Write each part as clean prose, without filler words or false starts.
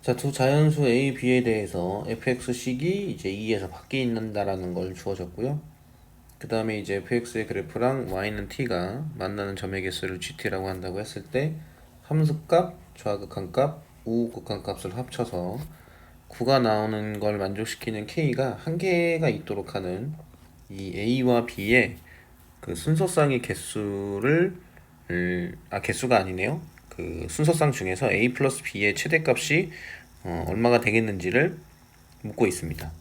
자, 두 자연수 A, B에 대해서 fx식이 이제 2에서 바뀐다라는 걸 주어졌고요. 그 다음에 이제 fx의 그래프랑 y는 t가 만나는 점의 개수를 gt라고 한다고 했을 때 함수값, 좌극한값, 우극한값을 합쳐서 9가 나오는 걸 만족시키는 k가 한 개가 있도록 하는 이 a와 b의 그 순서쌍의 개수를 개수가 아니네요. 그 순서쌍 중에서 a 플러스 b의 최대값이 얼마가 되겠는지를 묻고 있습니다.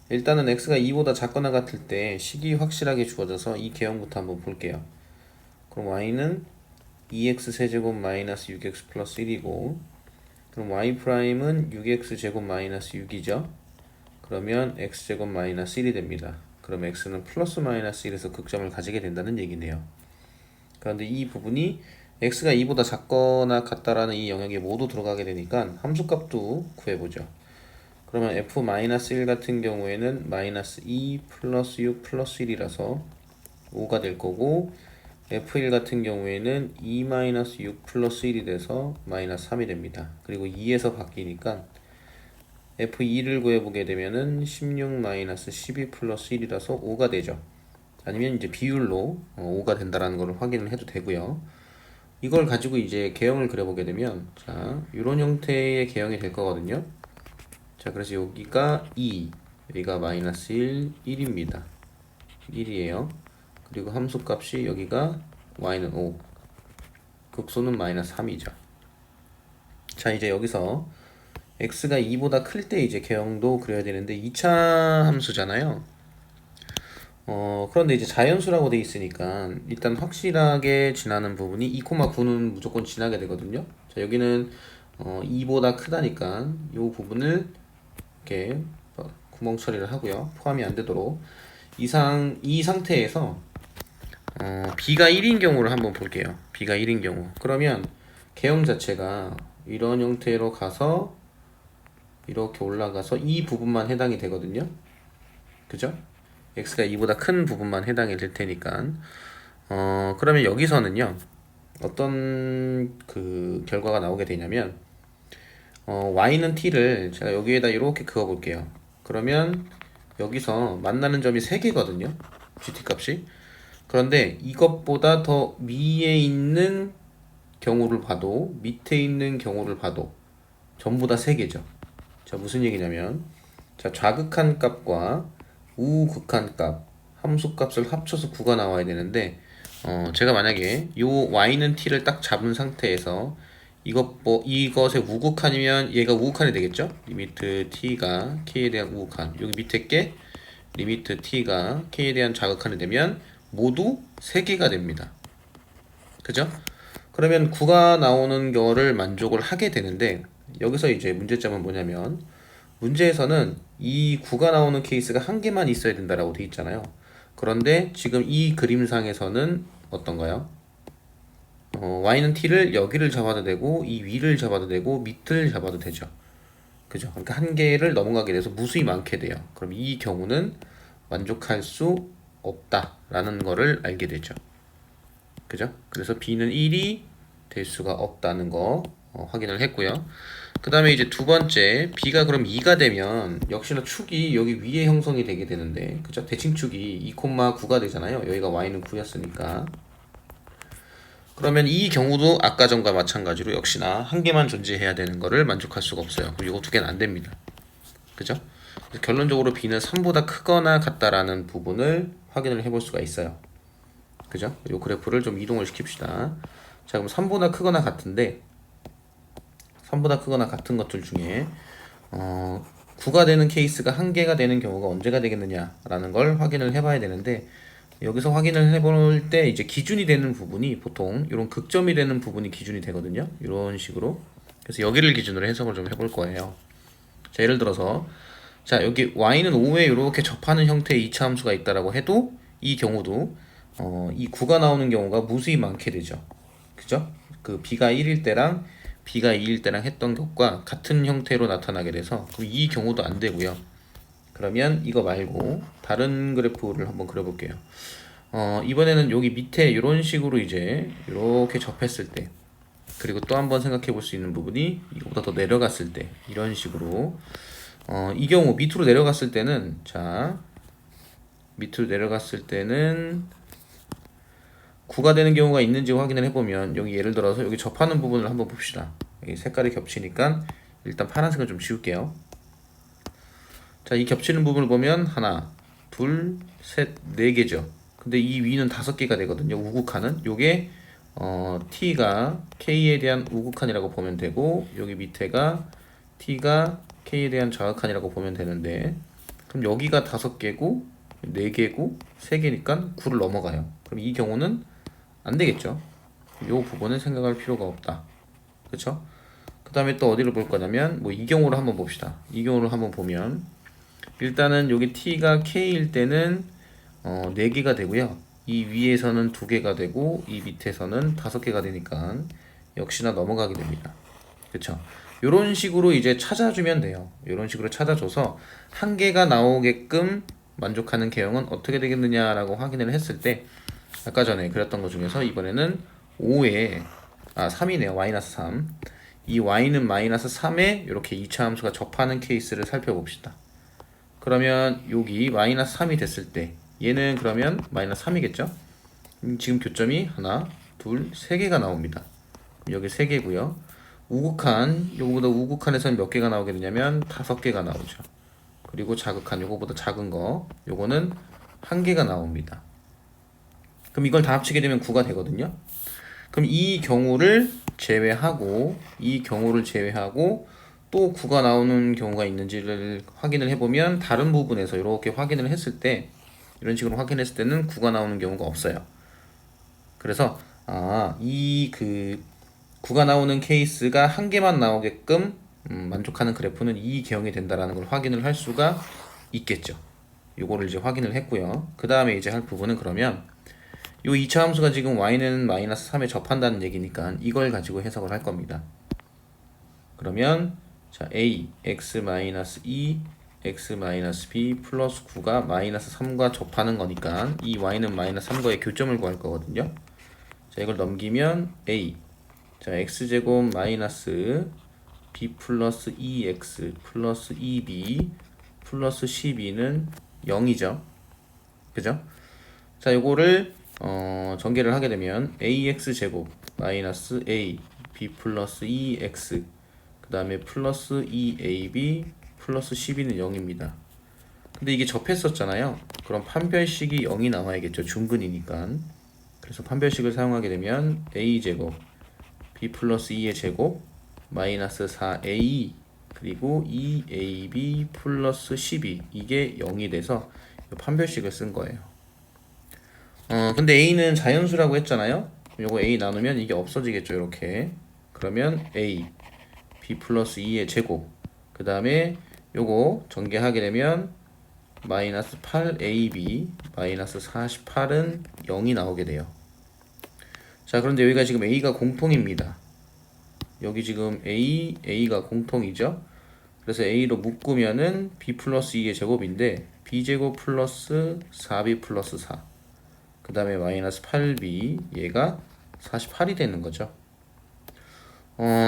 일단은 x가 2보다 작거나 같을 때 식이 확실하게 주어져서 이 개형부터 한번 볼게요. 그럼 y는 2x 세제곱 마이너스 6x 플러스 1이고, 그럼 y 프라임은 6x 제곱 마이너스 6이죠. 그러면 x 제곱 마이너스 1이 됩니다. 그럼 x는 플러스 마이너스 1에서 극점을 가지게 된다는 얘기네요. 그런데 이 부분이 x가 2보다 작거나 같다라는 이 영역에 모두 들어가게 되니까 함수값도 구해보죠. 그러면 f-1 같은 경우에는 마이너스 2 플러스 6 플러스 1이라서 5가 될 거고, f1 같은 경우에는 2-6 플러스 1이 돼서 마이너스 3이 됩니다. 그리고 2에서 바뀌니까 f2를 구해보게 되면은 16-12 플러스 1이라서 5가 되죠. 아니면 이제 비율로 5가 된다라는 걸 확인을 해도 되고요. 이걸 가지고 이제 개형을 그려보게 되면, 자, 이런 형태의 개형이 될 거거든요. 자, 그래서 여기가 2, 여기가 마이너스 1, 1입니다. 1이에요. 그리고 함수값이 여기가 y는 5, 극소는 마이너스 3이죠. 자, 이제 여기서 x가 2보다 클 때 이제 개형도 그려야 되는데 2차 함수잖아요. 그런데 이제 자연수라고 돼 있으니까 일단 확실하게 지나는 부분이 2,9는 무조건 지나게 되거든요. 자, 여기는 2보다 크다니까 이 부분을 이렇게 구멍 처리를 하고요. 포함이 안 되도록 이 상태에서 b가 1인 경우를 한번 볼게요. b가 1인 경우. 그러면 개형 자체가 이런 형태로 가서 이렇게 올라가서 이 부분만 해당이 되거든요. 그죠? x가 2보다 큰 부분만 해당이 될 테니까. 그러면 여기서는요. 어떤 그 결과가 나오게 되냐면 y는 t를 제가 여기에다 이렇게 그어 볼게요. 그러면 여기서 만나는 점이 3개거든요. gt 값이. 그런데 이것보다 더 위에 있는 경우를 봐도 밑에 있는 경우를 봐도 전부 다 3개죠. 자, 무슨 얘기냐면, 자, 좌극한 값과 우극한 값 함수값을 합쳐서 9가 나와야 되는데 제가 만약에 요 y는 t를 딱 잡은 상태에서 이것의 우극한이면 얘가 우극한이 되겠죠? 리미트 t가 k에 대한 우극한, 여기 밑에 게 리미트 t가 k에 대한 좌극한이 되면 모두 3개가 됩니다. 그죠? 그러면 9가 나오는 거를 만족을 하게 되는데, 여기서 이제 문제점은 뭐냐면, 문제에서는 이 9가 나오는 케이스가 한 개만 있어야 된다라고 돼 있잖아요. 그런데 지금 이 그림상에서는 어떤가요? y는 t를 여기를 잡아도 되고 이 위를 잡아도 되고 밑을 잡아도 되죠. 그죠? 그러니까 한 개를 넘어가게 돼서 무수히 많게 돼요. 그럼 이 경우는 만족할 수 없다라는 거를 알게 되죠. 그죠? 그래서 b는 1이 될 수가 없다는 거 확인을 했고요. 그 다음에 이제 두 번째, b가 그럼 2가 되면 역시나 축이 여기 위에 형성이 되게 되는데, 그죠? 대칭축이 2,9가 되잖아요. 여기가 y는 9였으니까. 그러면 이 경우도 아까 전과 마찬가지로 역시나 한 개만 존재해야 되는 거를 만족할 수가 없어요. 그리고 이거 두 개는 안 됩니다. 그죠? 그래서 결론적으로 b는 3보다 크거나 같다라는 부분을 확인을 해볼 수가 있어요. 그죠? 이 그래프를 좀 이동을 시킵시다. 자, 그럼 3보다 크거나 같은데 3보다 크거나 같은 것들 중에 9가 되는 케이스가 한 개가 되는 경우가 언제가 되겠느냐라는 걸 확인을 해봐야 되는데, 여기서 확인을 해볼 때 이제 기준이 되는 부분이 보통 이런 극점이 되는 부분이 기준이 되거든요. 이런 식으로. 그래서 여기를 기준으로 해석을 좀 해볼 거예요. 자, 예를 들어서 자, 여기 y는 5에 이렇게 접하는 형태의 2차 함수가 있다라고 해도 이 경우도 이 9가 나오는 경우가 무수히 많게 되죠. 그죠? 그 b가 1일 때랑 b가 2일 때랑 했던 것과 같은 형태로 나타나게 돼서 그럼 이 경우도 안 되고요. 그러면 이거 말고 다른 그래프를 한번 그려볼게요. 이번에는 여기 밑에 이런 식으로 이제 이렇게 접했을 때 그리고 또 한 번 생각해 볼 수 있는 부분이 이거보다 더 내려갔을 때 이런 식으로 이 경우 밑으로 내려갔을 때는 자 밑으로 내려갔을 때는 9가 되는 경우가 있는지 확인을 해보면 여기 예를 들어서 여기 접하는 부분을 한번 봅시다. 여기 색깔이 겹치니까 일단 파란색을 좀 지울게요. 자, 이 겹치는 부분을 보면 하나, 둘, 셋, 네 개죠. 근데 이 위는 5개가 되거든요. 우극한은 요게 T가 K에 대한 우극한이라고 보면 되고 여기 밑에가 T가 K에 대한 좌극한이라고 보면 되는데 그럼 여기가 5개고 4개고 3개니까 9를 넘어가요. 그럼 이 경우는 안 되겠죠. 요 부분은 생각할 필요가 없다. 그쵸? 그 다음에 또 어디를 볼 거냐면 뭐 이 경우를 한번 봅시다. 이 경우를 한번 보면 일단은 여기 T가 K일 때는 4개가 되고요. 이 위에서는 2개가 되고 이 밑에서는 5개가 되니까 역시나 넘어가게 됩니다. 그쵸? 요런 식으로 이제 찾아주면 돼요. 요런 식으로 찾아줘서 한 개가 나오게끔 만족하는 개형은 어떻게 되겠느냐라고 확인을 했을 때 아까 전에 그렸던 것 중에서 이번에는 5에 3이네요. 마이너스 3. 이 y는 마이너스 3에 이렇게 2차 함수가 접하는 케이스를 살펴봅시다. 그러면 여기 마이너스 3이 됐을 때 얘는 그러면 마이너스 3이겠죠? 지금 교점이 하나, 둘, 3개가 나옵니다. 여기 3개고요. 우극한, 요거보다 우극한에서는 몇 개가 나오게 되냐면 5개가 나오죠. 그리고 자극한, 요거보다 작은 거, 요거는 1개가 나옵니다. 그럼 이걸 다 합치게 되면 9가 되거든요. 그럼 이 경우를 제외하고 또 9가 나오는 경우가 있는지를 확인을 해보면 다른 부분에서 이렇게 확인을 했을 때 이런 식으로 확인했을 때는 9가 나오는 경우가 없어요. 그래서 이 9가 나오는 케이스가 1개만 나오게끔 만족하는 그래프는 이 개형이 된다라는 걸 확인을 할 수가 있겠죠. 요거를 이제 확인을 했고요. 그 다음에 이제 할 부분은 그러면 요 2차 함수가 지금 y는 마이너스 3에 접한다는 얘기니까 이걸 가지고 해석을 할 겁니다. 그러면 자 a x 마이너스 2 x 마이너스 b 플러스 9가 마이너스 3과 접하는 거니까 이 y는 마이너스 3과의 교점을 구할 거거든요. 자 이걸 넘기면 a 자 x제곱 마이너스 b 플러스 2x 플러스 2b 플러스 12는 0이죠. 그죠? 자 요거를 전개를 하게 되면 ax제곱 마이너스 a b 플러스 2x 그 다음에 플러스 2ab 플러스 12는 0입니다. 근데 이게 접했었잖아요. 그럼 판별식이 0이 나와야겠죠. 중근이니까. 그래서 판별식을 사용하게 되면 a제곱 b 플러스 2의 제곱 마이너스 4a 그리고 2ab 플러스 12 이게 0이 돼서 판별식을 쓴 거예요. 근데 a는 자연수라고 했잖아요. 요거 a 나누면 이게 없어지겠죠. 이렇게. 그러면 a b 플러스 2의 제곱 그 다음에 요거 전개하게 되면 마이너스 8ab 마이너스 48은 0이 나오게 돼요. 자 그런데 여기가 지금 a가 공통입니다. 여기 지금 a가 공통이죠. 그래서 a로 묶으면은 b 플러스 2의 제곱인데 b제곱 플러스 4b 플러스 4 그 다음에 마이너스 8b 얘가 48이 되는 거죠.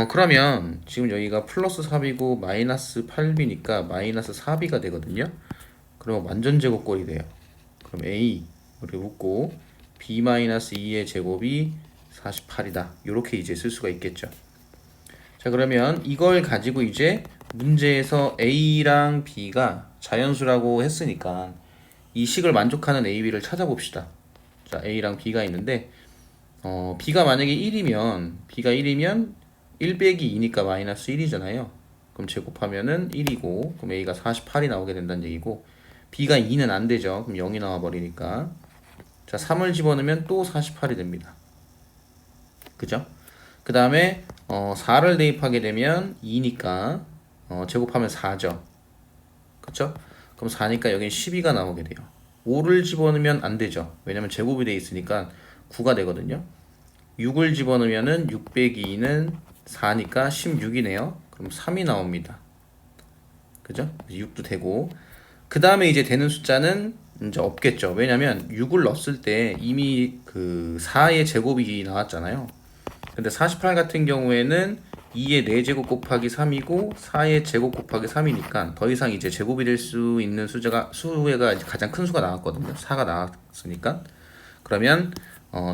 그러면 지금 여기가 플러스 4b고 마이너스 8b니까 마이너스 4b가 되거든요. 그러면 완전 제곱꼴이 돼요. 그럼 a 이렇게 묶고 b 마이너스 2의 제곱이 48이다. 이렇게 이제 쓸 수가 있겠죠. 자 그러면 이걸 가지고 이제 문제에서 a랑 b가 자연수라고 했으니까 이 식을 만족하는 a, b를 찾아봅시다. 자 a랑 b가 있는데 b가 만약에 1이면 1 빼기 2니까 마이너스 1이잖아요. 그럼 제곱하면은 1이고 그럼 a가 48이 나오게 된다는 얘기고 b가 2는 안 되죠. 그럼 0이 나와 버리니까 자 3을 집어넣으면 또 48이 됩니다. 그죠? 그 다음에 4를 대입하게 되면 2니까 제곱하면 4죠. 그쵸? 그럼 4니까 여긴 12가 나오게 돼요. 5를 집어넣으면 안 되죠. 왜냐면 제곱이 돼 있으니까 9가 되거든요. 6을 집어넣으면은 6 빼기 2는 4니까 16이네요. 그럼 3이 나옵니다. 그죠? 6도 되고 그 다음에 이제 되는 숫자는 이제 없겠죠. 왜냐면 6을 넣었을 때 이미 그 4의 제곱이 나왔잖아요. 근데 48 같은 경우에는 2의 4제곱 곱하기 3이고 4의 제곱 곱하기 3이니까 더 이상 이제 제곱이 될 수 있는 수가 이제 가장 큰 수가 나왔거든요. 4가 나왔으니까. 그러면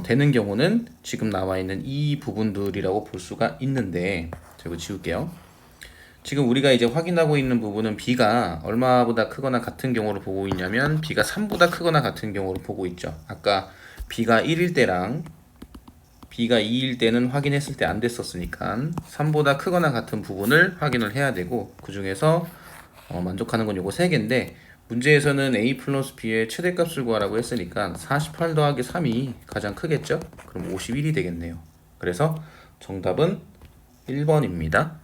되는 경우는 지금 나와 있는 이 부분들이라고 볼 수가 있는데, 자, 이거 지울게요. 지금 우리가 이제 확인하고 있는 부분은 b가 얼마보다 크거나 같은 경우로 보고 있냐면 b가 3보다 크거나 같은 경우로 보고 있죠. 아까 b가 1일 때랑 b가 2일 때는 확인했을 때 안 됐었으니까 3보다 크거나 같은 부분을 확인을 해야 되고, 그 중에서 만족하는 건 요거 3개인데, 문제에서는 a 플러스 b의 최대값을 구하라고 했으니까 48 더하기 3이 가장 크겠죠? 그럼 51이 되겠네요. 그래서 정답은 1번입니다.